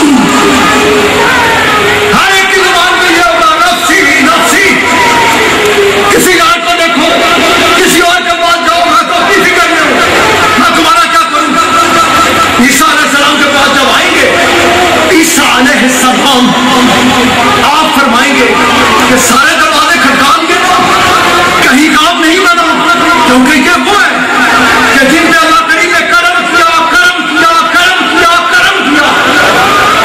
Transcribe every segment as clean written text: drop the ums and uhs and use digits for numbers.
نفسی، ہر ایک کی زبان پہ یہ ہوگا نفسی نفسی. کسی اور کو دیکھو، کسی اور کے پاس جاؤ، میں تو اپنی فکر میں ہوں، میں تمہارا کیا کروں. عیسیٰ علیہ السلام کے پاس جب آئیں گے، عیسیٰ علیہ السلام آپ فرمائیں گے کہ سارے دروازے کھٹکھائیں گے، کہیں کام نہیں بنا، کیونکہ یہ وہ ہے کہ جن پہ اللہ کریم نے کرم کیا، کرم کیا، کرم کیا، کرم کیا،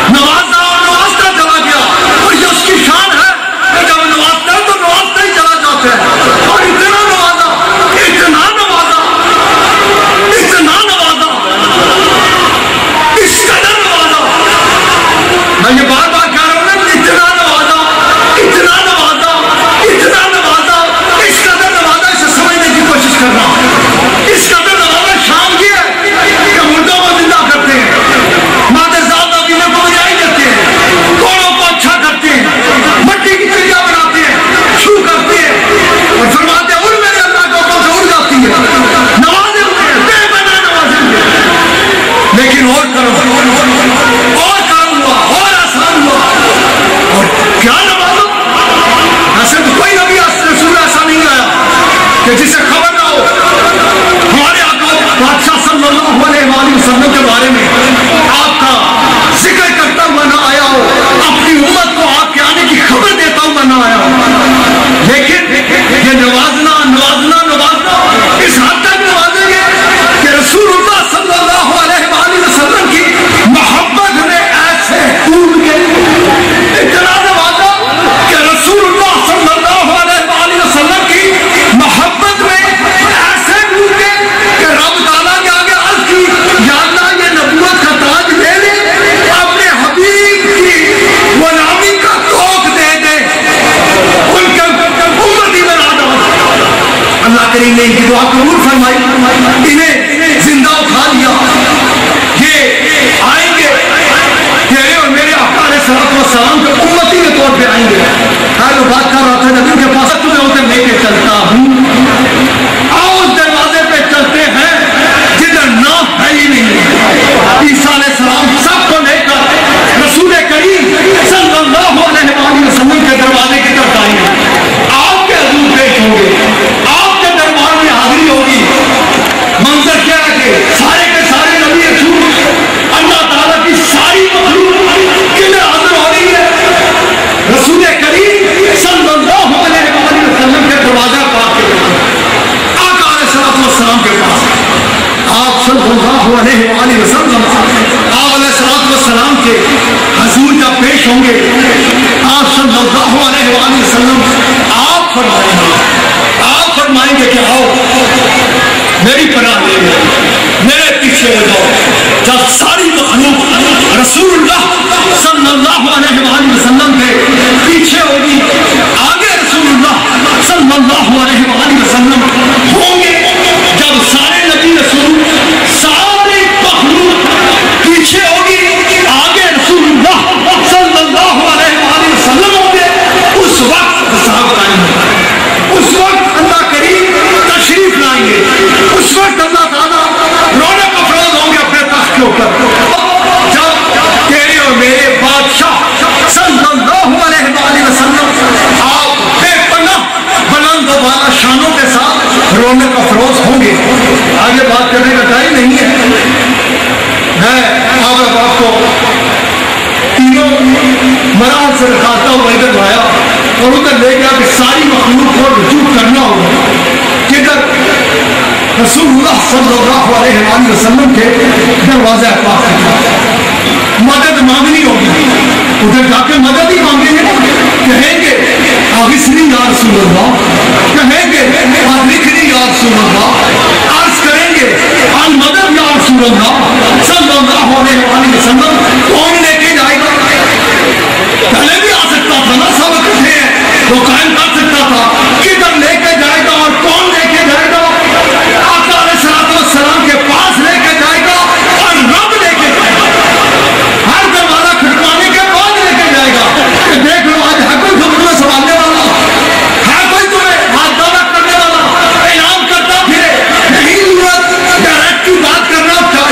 نوازا اور نوازتا چلا گیا. اور یہ اس کی شان ہے کہ جب نوازتا ہے تو نوازتا ہی چلا جاتا ہے. اور اتنا نوازا، اتنا نوازا، اتنا نوازا، اس قدر نوازا. میں یہ بار بار کہہ رہا ہوں نا، اتنا نوازا، اتنا نوازا، اتنا نوازا، اس قدر نوازا. اسے سمجھنے کی کوشش کر رہا ہوں. اس قدر نوازا شام کی ہے کہ مردوں کو زندہ کرتے ہیں، مادر ذات نبینے کو بجائی دیتے ہیں، کوڑوں کو اچھا کرتے ہیں، مٹی کی چڑیا بناتے ہیں، چھو کرتے ہیں اور فرماتے ہیں اڑ میرے اللہ کے حکم سے اڑ جاتی ہے. نوازے ہوتے ہیں، بے بنا نوازے ہوتے ہیں. لیکن اور کرم ہوا، اور آسان ہوا. اور کیا نوازا؟ ایسے تو کوئی نبی رسول ایسا نہیں آیا کہ جسے خبر نہ ہو. ہمارے آقا بادشاہ صلی اللہ علیہ وآلہ وسلم کے بارے میں آپ کا ذکر کرتا ہوا نہ آیا ہو، اپنی امت کو آپ کے آنے کی خبر دیتا ہوا نہ آیا ہو. لیکن یہ نوازنا نوازنا نوازنا اس حد تک نوازیں گے کہ رسول اللہ صلی اللہ علیہ وآلہ وسلم کی محبت نے ایسے ڈوب گئی، اتنا نوازا کہ رسول اللہ صلی اللہ علیہ وآلہ وسلم کی محبت میں ایسے ڈوب گئے کہ رب تعالیٰ کے آگے عرض کی، یا اللہ یہ نبوت کا تاج دے دے، اپنے حبیب کی غلامی کا توق دے دے، ان کے امتی بنا دو. اللہ کریم نے ان کی دعا قبول فرمائی، انہیں زندہ اٹھا لیا. یہ آئیں گے تیرے اور میرے آقا علیہ السلام کے امتی کے طور پہ آئیں گے. جو بات کر رہا تھا نبی کے پاس تمہیں ادھر لے کے چلتا ہوں، آؤ اس دروازے پہ چلتے ہیں جدھر نام ہے ہی نہیں. عیسیٰ علیہ السلام سب کو لے کر رسول کریم صلی اللہ علیہ وآلہ وسلم کے دروازے کی طرف آئیں گے. آپ کے حضور پیش ہوں گے، آپ کے دربار میں حاضری ہوگی. منظر کیا ہے کہ سارے کے سارے نبی رسول اللہ تعالیٰ کی ساری مخلوق کدھر حاضر ہو رہی ہے؟ رسول کریم صلی اللہ علیہ وآلہ وسلم کے دروازہ پاک کے پاس، آقا علیہ السلام کے پاس. آپ صلی اللہ علیہ وآلہ وسلم آپ علیہ السلام کے حضور جب پیش ہوں گے، آپ صلی اللہ علیہ وآلہ وسلم آپ فرمائیں گے کہ آؤ میری پناہ لے لو، میرے پیچھے ہو جاؤ. جب ساری مخلوق رسول اللہ صلی اللہ علیہ وآلہ وسلم کے پیچھے ہوگی، آگے رسول اللہ صلی اللہ علیہ وآلہ وسلم ہوں گے. جب سارے نبی رسول ساری مخلوق پیچھے ہوگی، آگے رسول اللہ صلی اللہ علیہ وآلہ وسلم ہوں گے. اس وقت حساب قائم ہوگا، اس وقت اللہ کریم تشریف لائیں گے، اس وقت اللہ تعالیٰ رونق افروز ہوں گے اپنے تخت کے اوپر. جب تیرے اور میرے بادشاہ صلی اللہ علیہ وآلہ وسلم آپ بے پناہ بلند و بالا شانوں کے ساتھ رونق افروز ہوں گے. آگے بات کرنے کا ٹائم نہیں ہے. میں آپ کو تینوں مراحل سے دکھاتا ہوں. ادھر لایا اور ادھر لے گیا کہ ساری مخلوق کو رجوع کرنا ہوگا. کدھر؟ رسول اللہ صلی اللہ علیہ وآلہ وسلم کے دروازہ پاک کے پاس. مدد مانگنی ہوگی، ادھر جا کے مدد ہی مانگیں گے. کہیں گے آغثنی یا رسول اللہ، کہیں گے اغرقنی یا رسول اللہ، عرض کریں گے المدد یا رسول اللہ صلی اللہ علیہ وآلہ وسلم. کون لے کے جائے گا؟ پہلے بھی آ سکتا تھا نا، سب اکٹھے ہیں، وہ قائم کر سکتا تھا. کدھر لے کے جائے گا اور کون لے کے جائے گا؟ آقا علیہ السلام کے پاس لے کے جائے گا اور رب لے کے جائے گا. ہر دروازہ کھٹکانے کے بعد لے کے جائے گا کہ دیکھ لو آج ہے کوئی تمہیں سنبھالنے والا، ہے کوئی تمہیں ہاتھ دعوت کرنے والا، اعلان کرتا پھرے. نہیں ضرورت ڈائریکٹ کی بات کرنا، کیا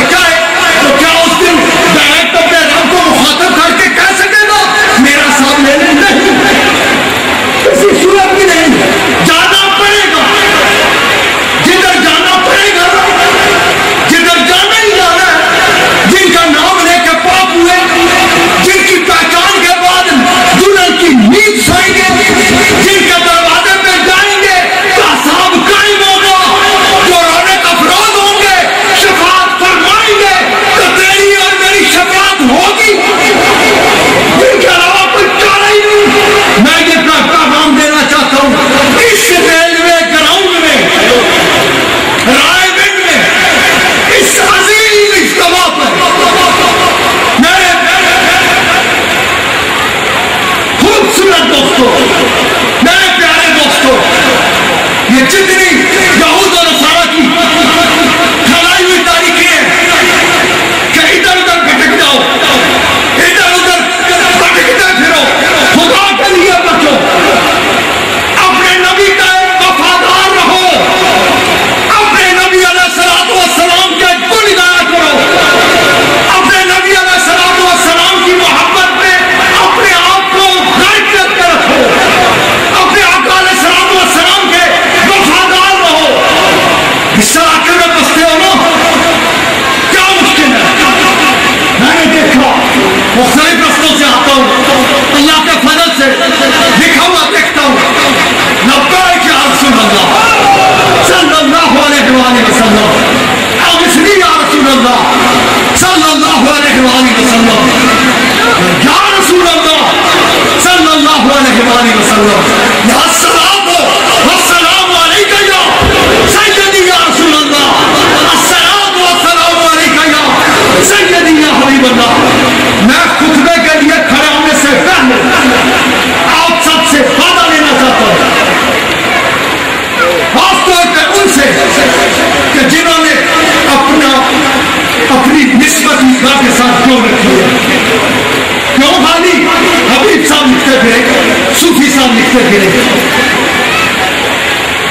لکھتے پھرے،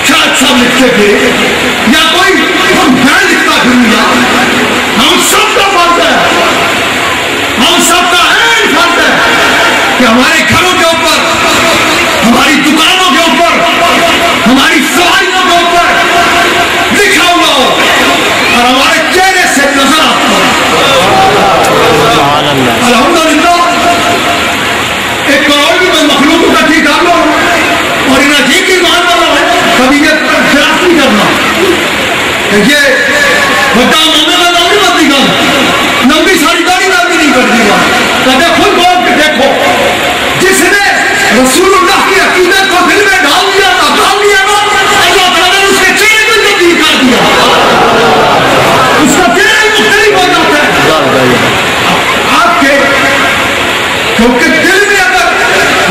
شاید صاحب لکھتے پھرے، یا کوئی ہم میں لکھتا پھروں، یا ہم سب کا فرض ہے، ہم سب کا عین فرض ہے کہ ہمارے گھروں کے اوپر، ہماری دکانوں کے اوپر، ہماری سواریوں کے اوپر لکھا ہوا ہو اور ہمارے چہرے سے نظر آتا ہو۔ الحمدللہ ایک کروڑ کی میں مخلوق اکٹھی کر لو اور انہیں جی کی مان والا ہے، کبھی یہ خلاف نہیں کرنا کہ یہ بڑا مانے کا نام نہیں بنتی گا، لمبی ساری داڑھی نام بھی نہیں کرتی گا۔ کہتے خود بول کے دیکھو، جس نے رسول اللہ کی عقیدت کو دل میں ڈال دیا نا، اللہ تعالیٰ نے اس کے چہرے کو تبدیل کر دیا، اس کا چہرہ مختلف ہو جاتا ہے آپ کے، کیونکہ دل میں اگر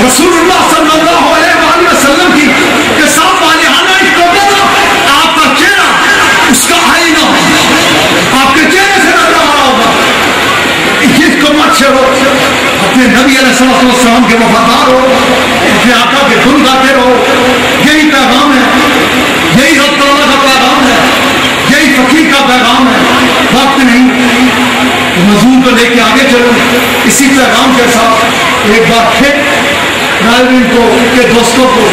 رسول اللہ صلی اللہ علیہ وآلہ وسلم کی کے ساتھ والہانہ عشق ہوگا نا، آپ کا چہرہ اس کا آئینہ آپ کے چہرے سے نظر آ رہا ہوگا۔ جس کو مت چھوڑو، اپنے نبی علیہ السلام کے وفادار ہو، اپنے آقا کے دھن گاتے رہو، یہی پیغام ہے، یہی رب تعالیٰ کا پیغام ہے، یہی فقیر کا پیغام ہے۔ وقت نہیں، مضمون کو لے کے آگے چلو اسی پیغام کے ساتھ۔ ایک بار پھر ناظرین کو کے دوستوں کو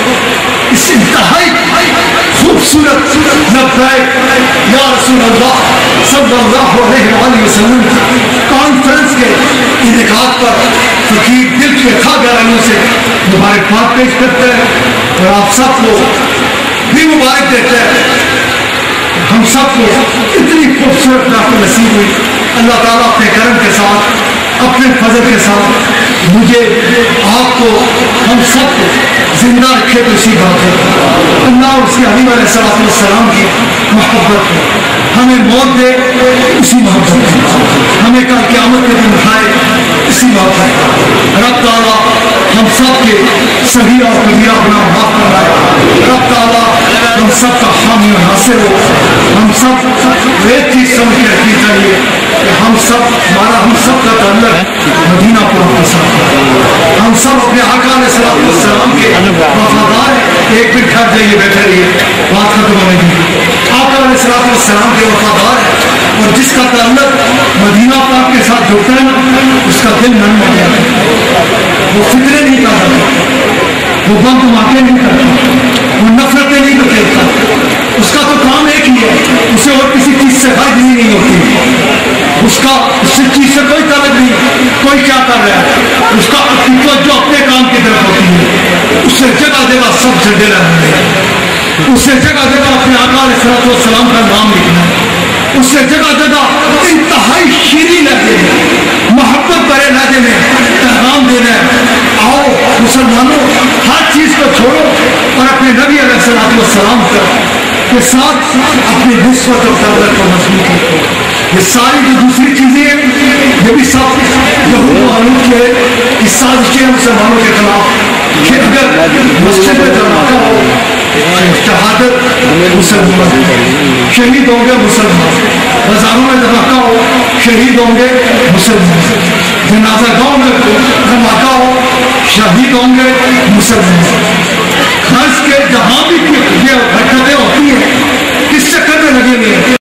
اس انتہائی خوبصورت لبیک یا رسول اللہ صلی اللہ علیہ وآلہ وسلم کانفرنس کے انعقاد پر فقیر دل کے کھا گہرائیوں سے مبارکباد پیش کرتا ہے اور آپ سب کو بھی مبارک دیتا ہے۔ ہم سب کو اتنی خوبصورت رات نصیب ہوئی، اللہ تعالیٰ اپنے کرم کے ساتھ، اپنے فضل کے ساتھ مجھے، آپ کو، ہم سب کو زندہ رکھے تو اسی بات ہے۔ اللہ اور اس کے حبیب علیہ السلام کی محبت ہے، ہمیں موت دے اسی محبت ہے، ہمیں کل قیامت کے دن اٹھائے اسی بات ہے۔ رب تعالیٰ ہم سب کے صغیرہ اور کبیرہ گناہ معاف فرمائے، رب تعالیٰ ہم سب کا حامی و ناصر ہو۔ ہم سب ایک چیز سمجھ کے رکھنی چاہیے کہ ہم سب کا تعلق مدینہ پاک کے ساتھ ہے، ہم سب اپنے آقا علیہ السلام کے وفادار ہیں۔ ایک منٹ ٹھہر جائیے، بیٹھے رہیے، بات ختم ہونے کی۔ آقا علیہ السلام کے وفادار ہیں اور جس کا تعلق مدینہ پاک کے ساتھ جڑتا ہے نا، اس کا دل نرم ہو جاتا ہے، وہ فکرے نہیں کرتا، وہ بم دھماکے نہیں کرتا، وہ نفرتیں نہیں بکھیرتا، اس کا تو کام ایک ہی ہے، اسے اور کسی چیز سے غرض نہیں ہوتی، اس کا اس چیز سے کوئی تعلق نہیں، کوئی کیا کر رہا ہے، اس کا جو اپنے کام کی طرف ہوتی ہے، اس سے جگہ جگہ سب سے ڈرا ہے، اس سے جگہ جگہ اپنے آقا علیہ السلام کا نام لکھنا ہے، اس سے جگہ جگہ انتہائی شیریں لہجے میں، محبت بھرے لہجے میں پیغام دینا ہے، آؤ مسلمانوں ہر چیز کو چھوڑو اور اپنے نبی علیہ السلام کے ساتھ اپنی نسبت اور تعلق کو مضبوط رکھو۔ یہ ساری جو دوسری چیزیں ہیں یہ بھی سب یہود و مالوت کے اس سازشیں مسلمانوں کے خلاف کہ اگر مسجد میں دھماکہ ہو، شہادت مسلمان، شہید ہوں گے مسلمان، بازاروں میں دھماکہ ہو، شہید ہوں گے مسلمان، جنازہ گاؤں میں دھماکہ ہو، شہید ہوں گے مسلمان۔ خرچ کے جہاں بھی یہ حرکتیں ہوتی ہیں کس چکر میں لگے ہوئے ہیں؟